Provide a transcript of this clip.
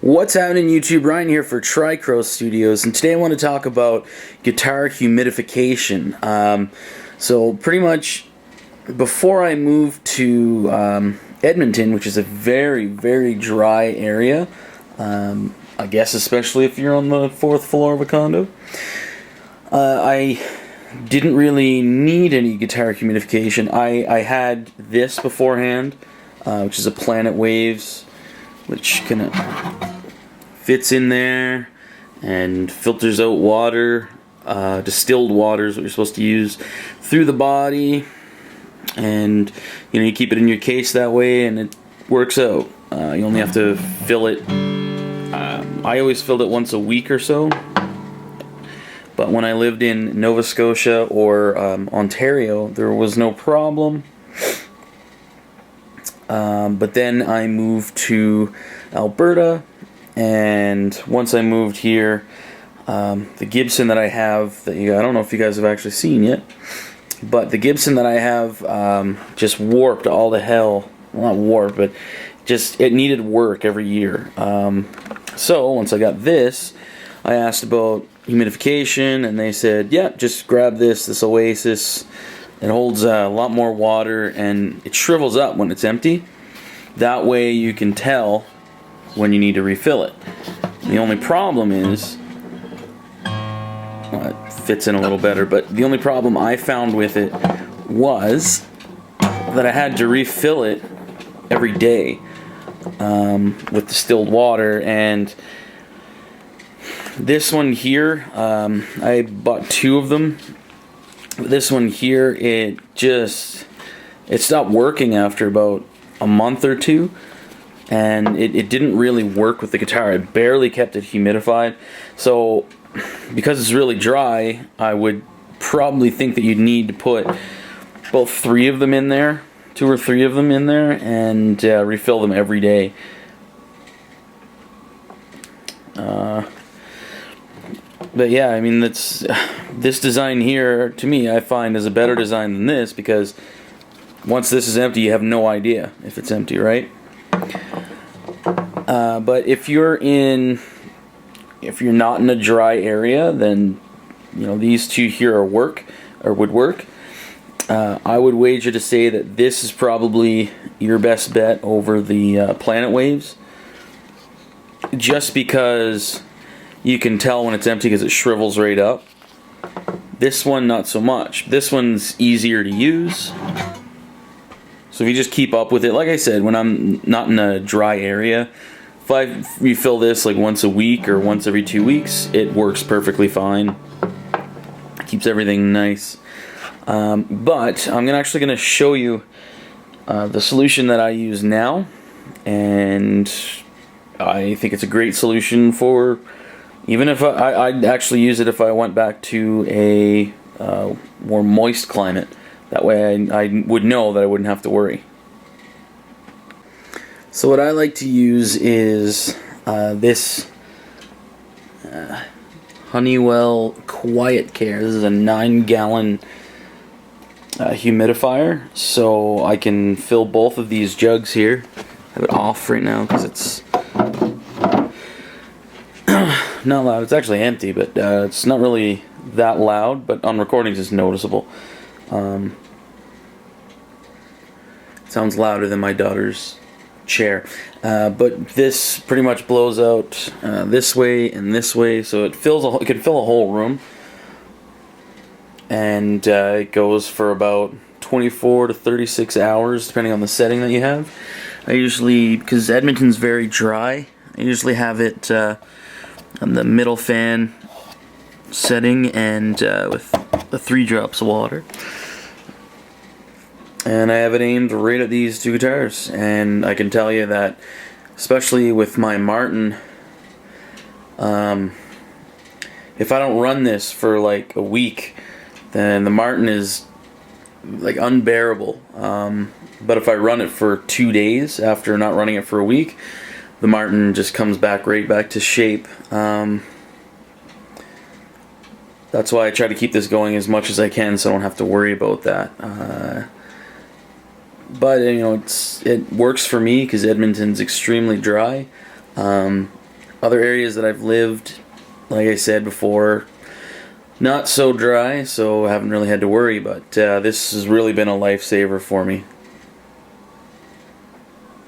What's happening YouTube? Ryan here for Tricrow Studios, and today I want to talk about guitar humidification. So pretty much before I moved to Edmonton, which is a very, very dry area, I guess especially if you're on the 4th floor of a condo, I didn't really need any guitar humidification. I had this beforehand, which is a Planet Waves, which kind of fits in there and filters out water. Distilled water is what you're supposed to use through the body, and you keep it in your case that way, and it works out. You only have to fill it. I always filled it once a week or so, but when I lived in Nova Scotia or Ontario, there was no problem. But then I moved to Alberta, and once I moved here, the Gibson that I have, I don't know if you guys have actually seen yet, but the Gibson that I have just warped all the hell. Well, not warped, but just it needed work every year. So once I got this, I asked about humidification, and they said, yeah, just grab this Oasis. It holds a lot more water, and it shrivels up when it's empty. That way you can tell when you need to refill it. The only problem is, well, it fits in a little better, but the only problem I found with it was that I had to refill it every day with distilled water. And this one here, I bought 2 of them. This one here, it stopped working after about a month or 2, and it didn't really work with the guitar. I barely kept it humidified. So because it's really dry, I would probably think that you'd need to put about 3 of them in there, 2 or 3 of them in there, and refill them every day. But yeah, I mean, this design here, to me, I find is a better design than this, because once this is empty, you have no idea if it's empty, right? But if you're not in a dry area, then these 2 here would work. I would wager to say that this is probably your best bet over the Planet Waves, just because you can tell when it's empty because it shrivels right up. This one, not so much. This one's easier to use. So if you just keep up with it, like I said, when I'm not in a dry area, if I refill this like once a week or once every 2 weeks, it works perfectly fine. Keeps everything nice. But I'm actually going to show you the solution that I use now, and I think it's a great solution for, even if I'd actually use it if I went back to a more moist climate. That way I would know that I wouldn't have to worry. So what I like to use is this Honeywell Quiet Care. This is a 9-gallon humidifier, so I can fill both of these jugs here. I have it off right now because it's not loud. It's actually empty, but it's not really that loud, but on recordings it's noticeable. It sounds louder than my daughter's chair, but this pretty much blows out this way and this way, so it can fill a whole room, and it goes for about 24 to 36 hours depending on the setting that you have. I usually, because Edmonton's very dry, I usually have it on the middle fan setting, and with the 3 drops of water. And I have it aimed right at these 2 guitars, and I can tell you that, especially with my Martin, if I don't run this for like a week, then the Martin is like unbearable. But if I run it for 2 days after not running it for a week, the Martin just comes right back to shape. That's why I try to keep this going as much as I can, so I don't have to worry about that. But it works for me because Edmonton's extremely dry. Other areas that I've lived, like I said before, not so dry, so I haven't really had to worry, but this has really been a lifesaver for me.